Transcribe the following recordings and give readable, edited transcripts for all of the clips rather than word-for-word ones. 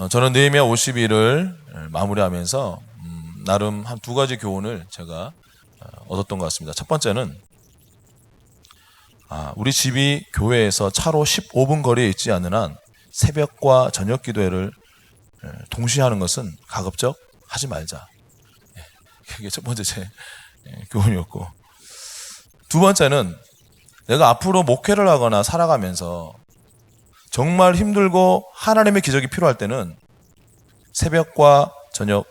저는 느헤미야 50일을 마무리하면서 나름 한 두 가지 교훈을 제가 얻었던 것 같습니다. 첫 번째는 우리 집이 교회에서 차로 15분 거리에 있지 않는 한 새벽과 저녁 기도회를 동시에 하는 것은 가급적 하지 말자. 그게 첫 번째 제 교훈이었고, 두 번째는 내가 앞으로 목회를 하거나 살아가면서 정말 힘들고 하나님의 기적이 필요할 때는 새벽과 저녁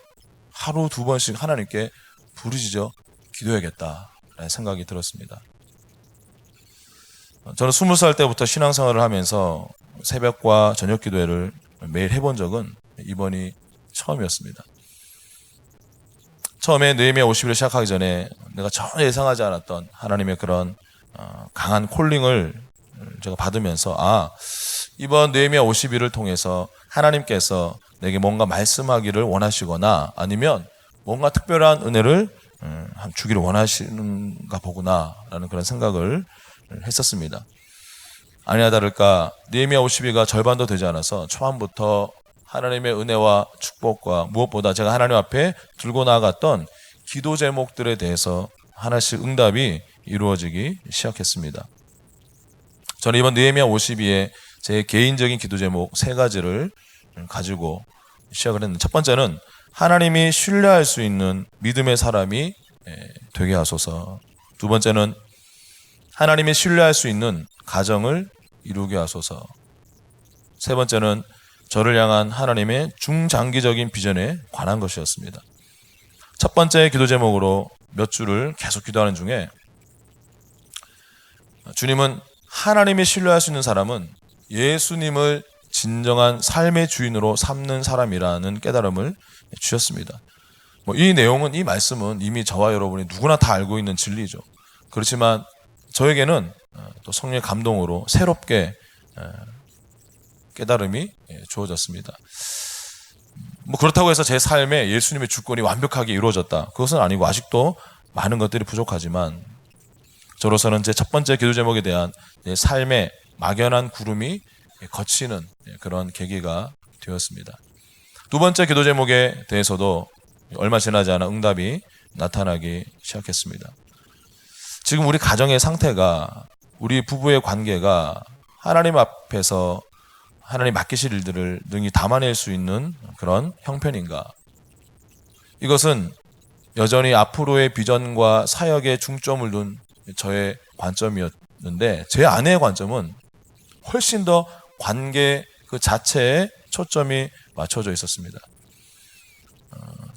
하루 두 번씩 하나님께 부르짖어 기도해야겠다라는 생각이 들었습니다. 저는 20살 때부터 신앙생활을 하면서 새벽과 저녁 기도회를 매일 해본 적은 이번이 처음이었습니다. 처음에 느헤미야 50일을 시작하기 전에 내가 전혀 예상하지 않았던 하나님의 그런 강한 콜링을 제가 받으면서 이번 느헤미야 50일을 통해서 하나님께서 내게 뭔가 말씀하기를 원하시거나 아니면 뭔가 특별한 은혜를 주기를 원하시는가 보구나라는 그런 생각을 했었습니다. 아니나 다를까 느헤미야 50일가 절반도 되지 않아서 초반부터 하나님의 은혜와 축복과 무엇보다 제가 하나님 앞에 들고 나아갔던 기도 제목들에 대해서 하나씩 응답이 이루어지기 시작했습니다. 저는 이번 느헤미야 52에 제 개인적인 기도 제목 세 가지를 가지고 시작을 했는데, 첫 번째는 하나님이 신뢰할 수 있는 믿음의 사람이 되게 하소서. 두 번째는 하나님이 신뢰할 수 있는 가정을 이루게 하소서. 세 번째는 저를 향한 하나님의 중장기적인 비전에 관한 것이었습니다. 첫 번째 기도 제목으로 몇 주를 계속 기도하는 중에 주님은 하나님이 신뢰할 수 있는 사람은 예수님을 진정한 삶의 주인으로 삼는 사람이라는 깨달음을 주셨습니다. 이 내용은, 이 말씀은 이미 저와 여러분이 누구나 다 알고 있는 진리죠. 그렇지만 저에게는 또 성령의 감동으로 새롭게 깨달음이 주어졌습니다. 그렇다고 해서 제 삶에 예수님의 주권이 완벽하게 이루어졌다, 그것은 아니고 아직도 많은 것들이 부족하지만 저로서는 제 첫 번째 기도 제목에 대한 내 삶의 막연한 구름이 거치는 그런 계기가 되었습니다. 두 번째 기도 제목에 대해서도 얼마 지나지 않아 응답이 나타나기 시작했습니다. 지금 우리 가정의 상태가, 우리 부부의 관계가 하나님 앞에서 하나님 맡기실 일들을 능히 담아낼 수 있는 그런 형편인가? 이것은 여전히 앞으로의 비전과 사역에 중점을 둔 저의 관점이었는데, 제 아내의 관점은 훨씬 더 관계 그 자체에 초점이 맞춰져 있었습니다.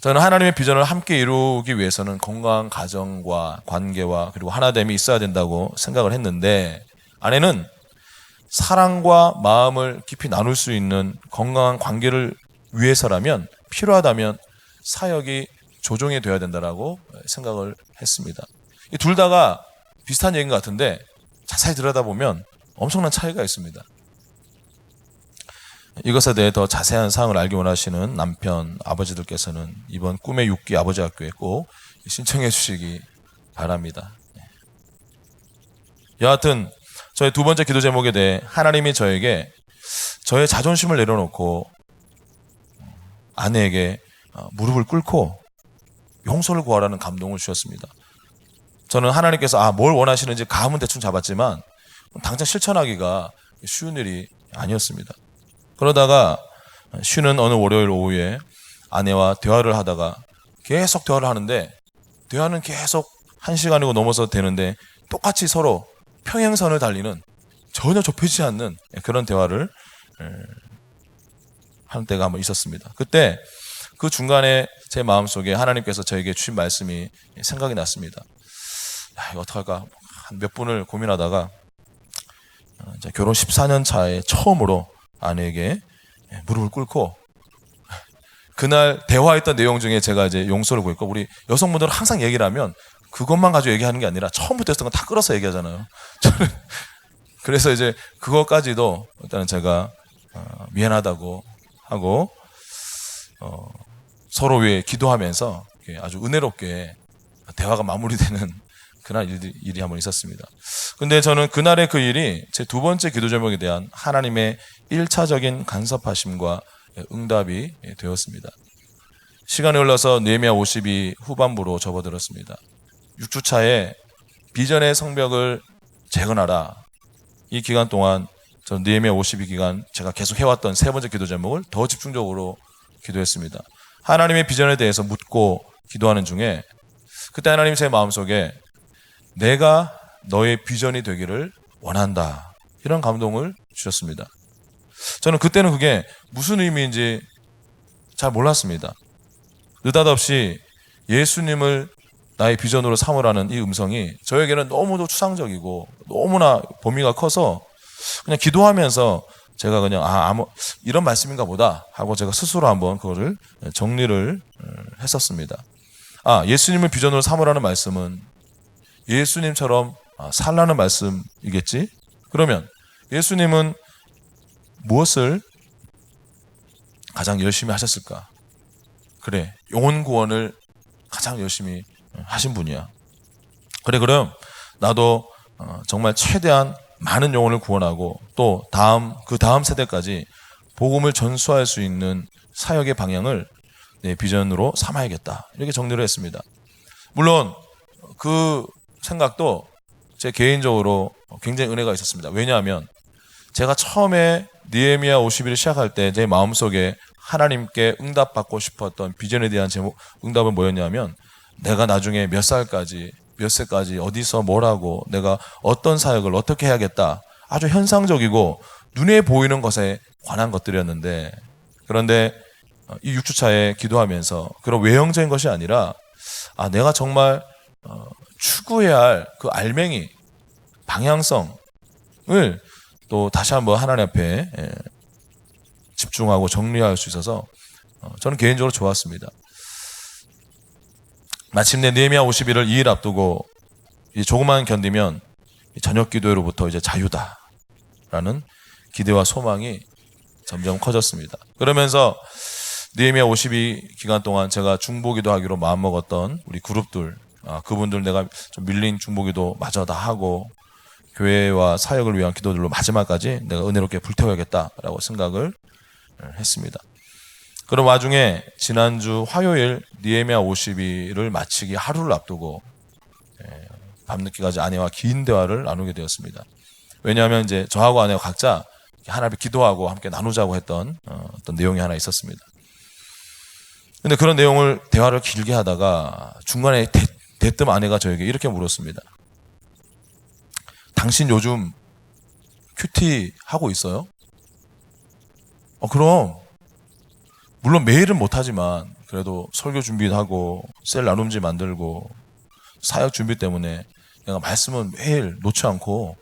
저는 하나님의 비전을 함께 이루기 위해서는 건강한 가정과 관계와 그리고 하나됨이 있어야 된다고 생각을 했는데, 아내는 사랑과 마음을 깊이 나눌 수 있는 건강한 관계를 위해서라면, 필요하다면 사역이 조정이 되어야 된다라고 생각을 했습니다. 이 둘 다가 비슷한 얘기인 것 같은데 자세히 들여다보면 엄청난 차이가 있습니다. 이것에 대해 더 자세한 사항을 알기 원하시는 남편, 아버지들께서는 이번 꿈의 6기 아버지 학교에 꼭 신청해 주시기 바랍니다. 여하튼 저의 두 번째 기도 제목에 대해 하나님이 저에게 저의 자존심을 내려놓고 아내에게 무릎을 꿇고 용서를 구하라는 감동을 주셨습니다. 저는 하나님께서 뭘 원하시는지 감은 대충 잡았지만 당장 실천하기가 쉬운 일이 아니었습니다. 그러다가 쉬는 어느 월요일 오후에 아내와 대화를 하다가 계속 대화를 하는데, 대화는 계속 1시간이고 넘어서 되는데 똑같이 서로 평행선을 달리는, 전혀 좁혀지지 않는 그런 대화를 하는 때가 한번 있었습니다. 그때 그 중간에 제 마음속에 하나님께서 저에게 주신 말씀이 생각이 났습니다. 이거 어떡할까? 한 몇 분을 고민하다가 결혼 14년 차에 처음으로 아내에게 무릎을 꿇고, 그날 대화했던 내용 중에 제가 이제 용서를 구했고, 우리 여성분들은 항상 얘기를 하면 그것만 가지고 얘기하는 게 아니라 처음부터 했던 건 다 끌어서 얘기하잖아요. 저는 그래서 이제 그것까지도 일단은 제가 미안하다고 하고 서로 위해 기도하면서 아주 은혜롭게 대화가 마무리되는 그날 일이 한번 있었습니다. 근데 저는 그날의 그 일이 제 두 번째 기도 제목에 대한 하나님의 1차적인 간섭하심과 응답이 되었습니다. 시간이 흘러서 느헤미야 50이 후반부로 접어들었습니다. 6주 차에 비전의 성벽을 재건하라. 이 기간 동안 저는 느헤미야 52 기간 제가 계속 해왔던 세 번째 기도 제목을 더 집중적으로 기도했습니다. 하나님의 비전에 대해서 묻고 기도하는 중에 그때 하나님 제 마음속에 내가 너의 비전이 되기를 원한다. 이런 감동을 주셨습니다. 저는 그때는 그게 무슨 의미인지 잘 몰랐습니다. 느닷없이 예수님을 나의 비전으로 삼으라는 이 음성이 저에게는 너무도 추상적이고 너무나 범위가 커서 그냥 기도하면서 제가 그냥 이런 말씀인가 보다 하고 제가 스스로 한번 그거를 정리를 했었습니다. 예수님을 비전으로 삼으라는 말씀은 예수님처럼 살라는 말씀이겠지? 그러면 예수님은 무엇을 가장 열심히 하셨을까? 그래, 영혼 구원을 가장 열심히 하신 분이야. 그래, 그럼 나도 정말 최대한 많은 영혼을 구원하고 또 그 다음 세대까지 복음을 전수할 수 있는 사역의 방향을 내 비전으로 삼아야겠다. 이렇게 정리를 했습니다. 물론 그 생각도 제 개인적으로 굉장히 은혜가 있었습니다. 왜냐하면 제가 처음에 느헤미야 50일을 시작할 때 제 마음속에 하나님께 응답받고 싶었던 비전에 대한 응답은 뭐였냐면 내가 나중에 몇 세까지 어디서 뭘 하고 내가 어떤 사역을 어떻게 해야겠다. 아주 현상적이고 눈에 보이는 것에 관한 것들이었는데 그런데 이 6주 차에 기도하면서 그런 외형적인 것이 아니라 내가 정말 추구해야 할 그 알맹이 방향성을 또 다시 한번 하나님 앞에 집중하고 정리할 수 있어서 저는 개인적으로 좋았습니다. 마침내 느헤미야 51을 2일 앞두고 조금만 견디면 저녁 기도회로부터 이제 자유다라는 기대와 소망이 점점 커졌습니다. 그러면서 느헤미야 52 기간 동안 제가 중보기도 하기로 마음먹었던 우리 그룹들 그분들 내가 좀 밀린 중보기도 마저 다 하고 교회와 사역을 위한 기도들로 마지막까지 내가 은혜롭게 불태워야겠다라고 생각을 했습니다. 그런 와중에 지난주 화요일 느헤미야 52를 마치기 하루를 앞두고 밤늦게까지 아내와 긴 대화를 나누게 되었습니다. 왜냐하면 이제 저하고 아내가 각자 하나님 기도하고 함께 나누자고 했던 어떤 내용이 하나 있었습니다. 근데 그런 대화를 길게 하다가 중간에 대뜸 아내가 저에게 이렇게 물었습니다. 당신 요즘 큐티 하고 있어요? 그럼 물론 매일은 못하지만 그래도 설교 준비도 하고 셀 나눔지 만들고 사역 준비 때문에 내가 말씀은 매일 놓지 않고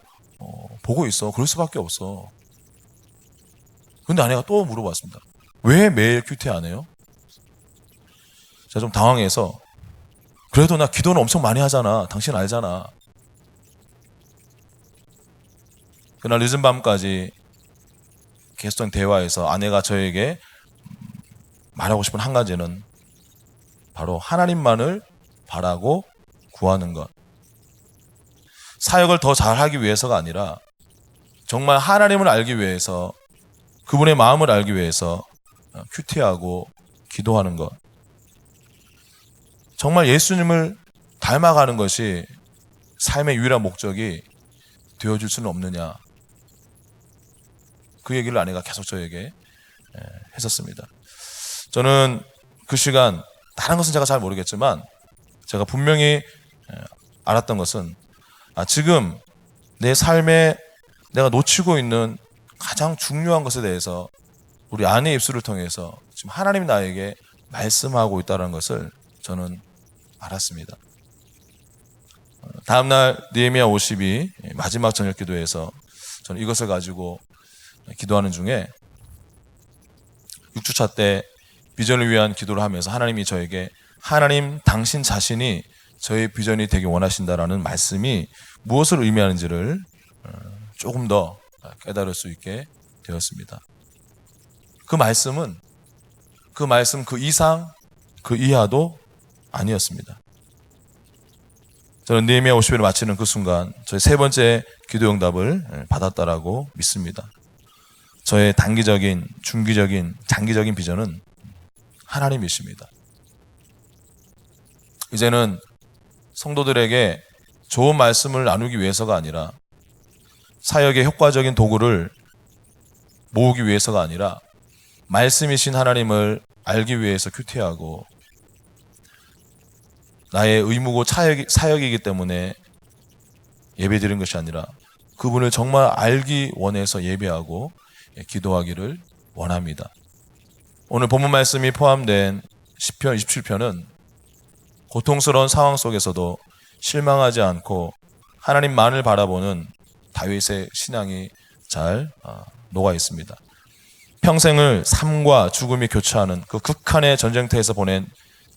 보고 있어. 그럴 수밖에 없어. 근데 아내가 또 물어봤습니다. 왜 매일 큐티 안 해요? 제가 좀 당황해서 그래도 나 기도는 엄청 많이 하잖아. 당신 알잖아. 그날 늦은 밤까지 계속된 대화에서 아내가 저에게 말하고 싶은 한 가지는 바로 하나님만을 바라고 구하는 것. 사역을 더 잘하기 위해서가 아니라 정말 하나님을 알기 위해서 그분의 마음을 알기 위해서 큐티하고 기도하는 것. 정말 예수님을 닮아가는 것이 삶의 유일한 목적이 되어줄 수는 없느냐. 그 얘기를 아내가 계속 저에게 했었습니다. 저는 그 시간 다른 것은 제가 잘 모르겠지만 제가 분명히 알았던 것은 지금 내 삶에 내가 놓치고 있는 가장 중요한 것에 대해서 우리 아내의 입술을 통해서 지금 하나님이 나에게 말씀하고 있다는 것을 저는 알았습니다. 다음날 느헤미야 52 마지막 저녁 기도에서 저는 이것을 가지고 기도하는 중에 6주차 때 비전을 위한 기도를 하면서 하나님이 저에게 하나님 당신 자신이 저의 비전이 되기 원하신다라는 말씀이 무엇을 의미하는지를 조금 더 깨달을 수 있게 되었습니다. 그 말씀은 그 말씀 그 이상 그 이하도 아니었습니다. 저는 느헤미야 50일을 마치는 그 순간 저의 세 번째 기도 응답을 받았다라고 믿습니다. 저의 단기적인, 중기적인, 장기적인 비전은 하나님이십니다. 이제는 성도들에게 좋은 말씀을 나누기 위해서가 아니라, 사역의 효과적인 도구를 모으기 위해서가 아니라, 말씀이신 하나님을 알기 위해서 큐티하고, 나의 의무고 사역이기 때문에 예배드린 것이 아니라 그분을 정말 알기 원해서 예배하고 기도하기를 원합니다. 오늘 본문 말씀이 포함된 시편 27편은 고통스러운 상황 속에서도 실망하지 않고 하나님만을 바라보는 다윗의 신앙이 잘 녹아 있습니다. 평생을 삶과 죽음이 교차하는 그 극한의 전쟁터에서 보낸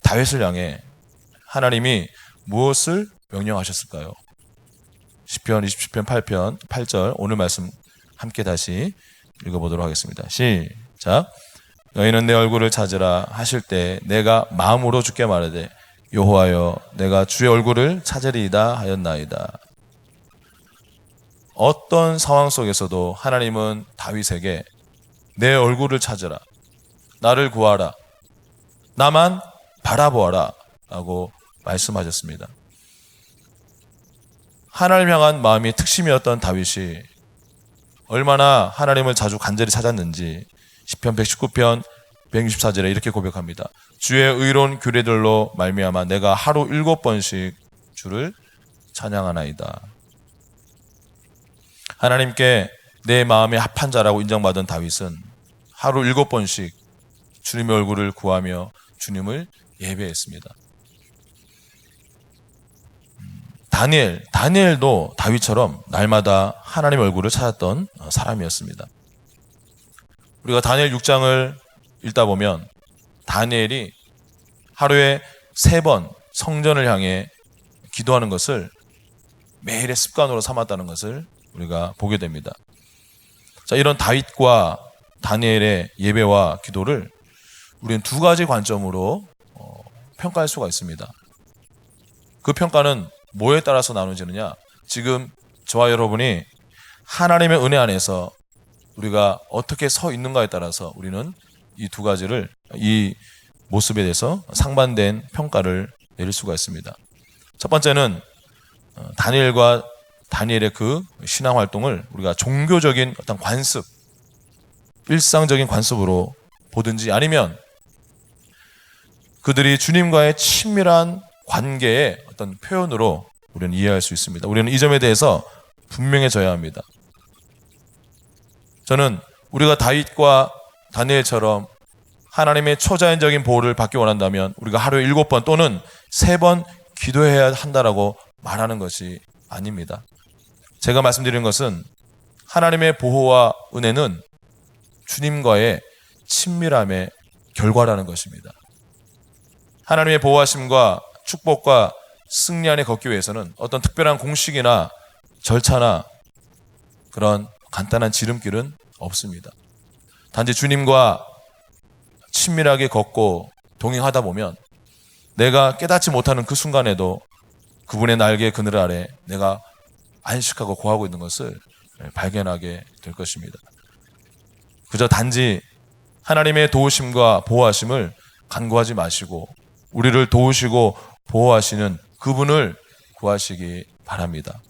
다윗을 향해 하나님이 무엇을 명령하셨을까요? 시편 27편 8절 오늘 말씀 함께 다시 읽어보도록 하겠습니다. 시작. 너희는 내 얼굴을 찾으라 하실 때 내가 마음으로 주께 말하되 여호와여 내가 주의 얼굴을 찾으리이다 하였나이다. 어떤 상황 속에서도 하나님은 다윗에게 내 얼굴을 찾으라, 나를 구하라, 나만 바라보아라 라고 말씀하셨습니다. 하나님 향한 마음이 특심이었던 다윗이 얼마나 하나님을 자주 간절히 찾았는지 시편 119편 164절에 이렇게 고백합니다. 주의 의로운 규례들로 말미암아 내가 하루 7번씩 주를 찬양하나이다. 하나님께 내 마음에 합한 자라고 인정받은 다윗은 하루 7번씩 주님의 얼굴을 구하며 주님을 예배했습니다. 다니엘도 다윗처럼 날마다 하나님의 얼굴을 찾았던 사람이었습니다. 우리가 다니엘 6장을 읽다 보면 다니엘이 하루에 3번 성전을 향해 기도하는 것을 매일의 습관으로 삼았다는 것을 우리가 보게 됩니다. 자, 이런 다윗과 다니엘의 예배와 기도를 우리는 두 가지 관점으로 평가할 수가 있습니다. 그 평가는 뭐에 따라서 나누어지느냐? 지금 저와 여러분이 하나님의 은혜 안에서 우리가 어떻게 서 있는가에 따라서 우리는 이 두 가지를, 이 모습에 대해서 상반된 평가를 내릴 수가 있습니다. 첫 번째는 다니엘과 다니엘의 그 신앙 활동을 우리가 종교적인 어떤 관습, 일상적인 관습으로 보든지 아니면 그들이 주님과의 친밀한 관계의 어떤 표현으로 우리는 이해할 수 있습니다. 우리는 이 점에 대해서 분명해져야 합니다. 저는 우리가 다윗과 다니엘처럼 하나님의 초자연적인 보호를 받기 원한다면 우리가 하루에 7번 또는 3번 기도해야 한다라고 말하는 것이 아닙니다. 제가 말씀드리는 것은 하나님의 보호와 은혜는 주님과의 친밀함의 결과라는 것입니다. 하나님의 보호하심과 축복과 승리 안에 걷기 위해서는 어떤 특별한 공식이나 절차나 그런 간단한 지름길은 없습니다. 단지 주님과 친밀하게 걷고 동행하다 보면 내가 깨닫지 못하는 그 순간에도 그분의 날개 그늘 아래 내가 안식하고 거하고 있는 것을 발견하게 될 것입니다. 그저 단지 하나님의 도우심과 보호하심을 간구하지 마시고 우리를 도우시고 보호하시는 그분을 구하시기 바랍니다.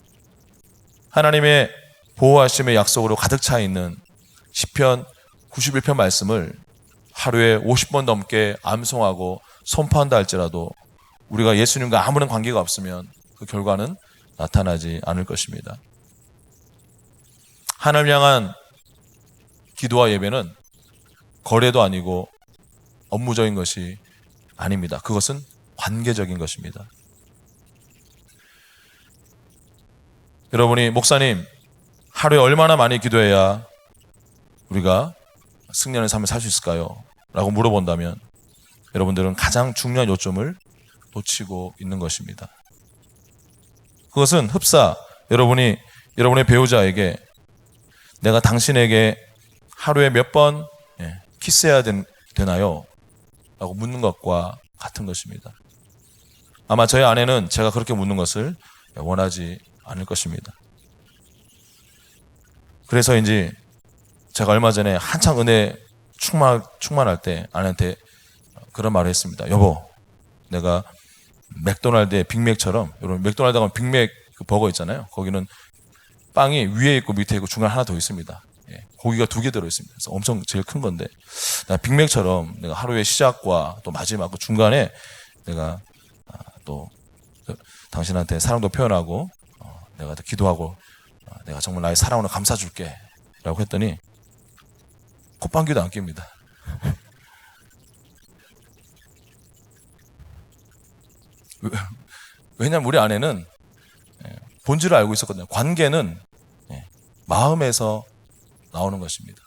하나님의 보호하심의 약속으로 가득 차 있는 시편 91편 말씀을 하루에 50번 넘게 암송하고 선포한다 할지라도 우리가 예수님과 아무런 관계가 없으면 그 결과는 나타나지 않을 것입니다. 하나님 향한 기도와 예배는 거래도 아니고 업무적인 것이 아닙니다. 그것은 관계적인 것입니다. 여러분이 목사님 하루에 얼마나 많이 기도해야 우리가 승리하는 삶을 살 수 있을까요? 라고 물어본다면 여러분들은 가장 중요한 요점을 놓치고 있는 것입니다. 그것은 흡사 여러분의 배우자에게 내가 당신에게 하루에 몇 번 키스해야 되나요? 라고 묻는 것과 같은 것입니다. 아마 저희 아내는 제가 그렇게 묻는 것을 원하지 않을 것입니다. 그래서인지 제가 얼마 전에 한창 은혜 충만할 때 아내한테 그런 말을 했습니다. 여보, 내가 맥도날드의 빅맥처럼, 여러분 맥도날드 가면 빅맥 그 버거 있잖아요. 거기는 빵이 위에 있고 밑에 있고 중간에 하나 더 있습니다. 예, 고기가 2개 들어있습니다. 그래서 엄청 제일 큰 건데, 나 빅맥처럼 내가 하루의 시작과 또 마지막 그 중간에 내가 또 당신한테 사랑도 표현하고 내가 기도하고 내가 정말 나의 사랑으로 감싸줄게 라고 했더니 콧방귀도 안 낍니다. 왜냐면 우리 아내는 본질을 알고 있었거든요. 관계는 마음에서 나오는 것입니다.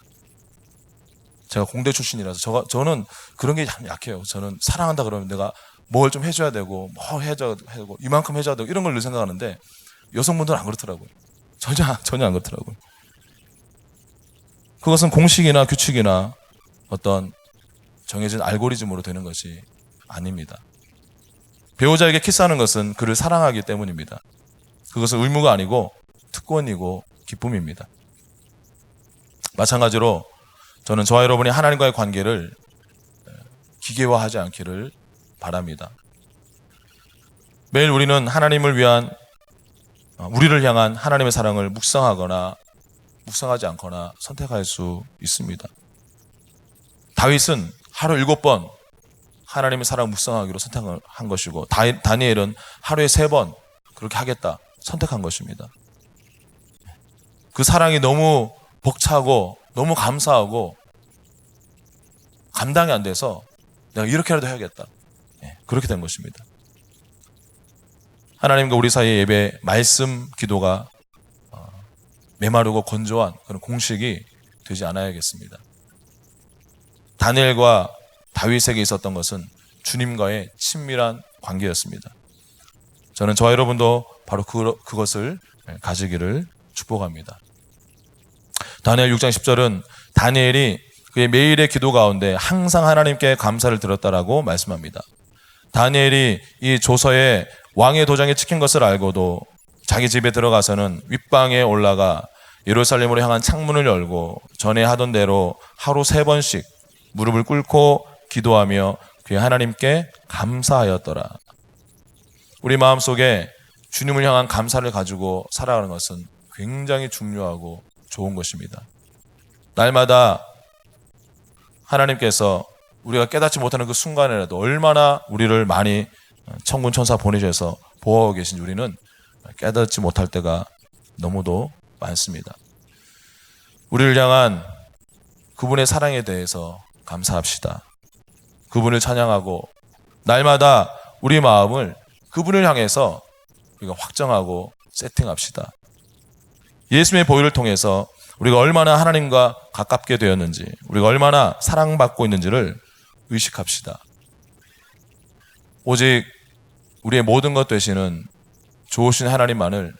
제가 공대 출신이라서 저는 그런 게 약해요. 저는 사랑한다 그러면 내가 뭘 좀 해줘야 되고 뭐 해줘야 되고 이만큼 해줘야 되고 이런 걸 늘 생각하는데 여성분들은 안 그렇더라고요. 전혀 안 그렇더라고요. 그것은 공식이나 규칙이나 어떤 정해진 알고리즘으로 되는 것이 아닙니다. 배우자에게 키스하는 것은 그를 사랑하기 때문입니다. 그것은 의무가 아니고 특권이고 기쁨입니다. 마찬가지로 저는 저와 여러분이 하나님과의 관계를 기계화하지 않기를 바랍니다. 매일 우리는 우리를 향한 하나님의 사랑을 묵상하거나 묵상하지 않거나 선택할 수 있습니다. 다윗은 하루 7번 하나님의 사랑 묵상하기로 선택을 한 것이고, 다니엘은 하루에 3번 그렇게 하겠다 선택한 것입니다. 그 사랑이 너무 벅차고 너무 감사하고 감당이 안 돼서 내가 이렇게라도 해야겠다, 그렇게 된 것입니다. 하나님과 우리 사이의 예배, 말씀, 기도가 메마르고 건조한 그런 공식이 되지 않아야겠습니다. 다니엘과 다윗에게 있었던 것은 주님과의 친밀한 관계였습니다. 저는 저와 여러분도 바로 그것을 가지기를 축복합니다. 다니엘 6장 10절은 다니엘이 그의 매일의 기도 가운데 항상 하나님께 감사를 드렸다라고 말씀합니다. 다니엘이 이 조서에 왕의 도장이 찍힌 것을 알고도 자기 집에 들어가서는 윗방에 올라가 예루살렘으로 향한 창문을 열고 전에 하던 대로 하루 3번씩 무릎을 꿇고 기도하며 그의 하나님께 감사하였더라. 우리 마음속에 주님을 향한 감사를 가지고 살아가는 것은 굉장히 중요하고 좋은 것입니다. 날마다 하나님께서 우리가 깨닫지 못하는 그 순간에라도 얼마나 우리를 많이 천군 천사 보내셔서 보호하고 계신지 우리는 깨닫지 못할 때가 너무도 많습니다. 우리를 향한 그분의 사랑에 대해서 감사합시다. 그분을 찬양하고 날마다 우리 마음을 그분을 향해서 우리가 확정하고 세팅합시다. 예수님의 보혈을 통해서 우리가 얼마나 하나님과 가깝게 되었는지, 우리가 얼마나 사랑받고 있는지를 의식합시다. 오직 우리의 모든 것 되시는 좋으신 하나님만을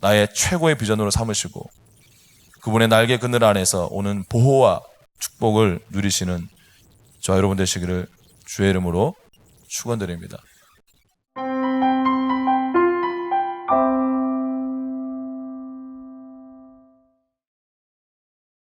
나의 최고의 비전으로 삼으시고 그분의 날개 그늘 안에서 오는 보호와 축복을 누리시는 저와 여러분 되시기를 주의 이름으로 축원드립니다.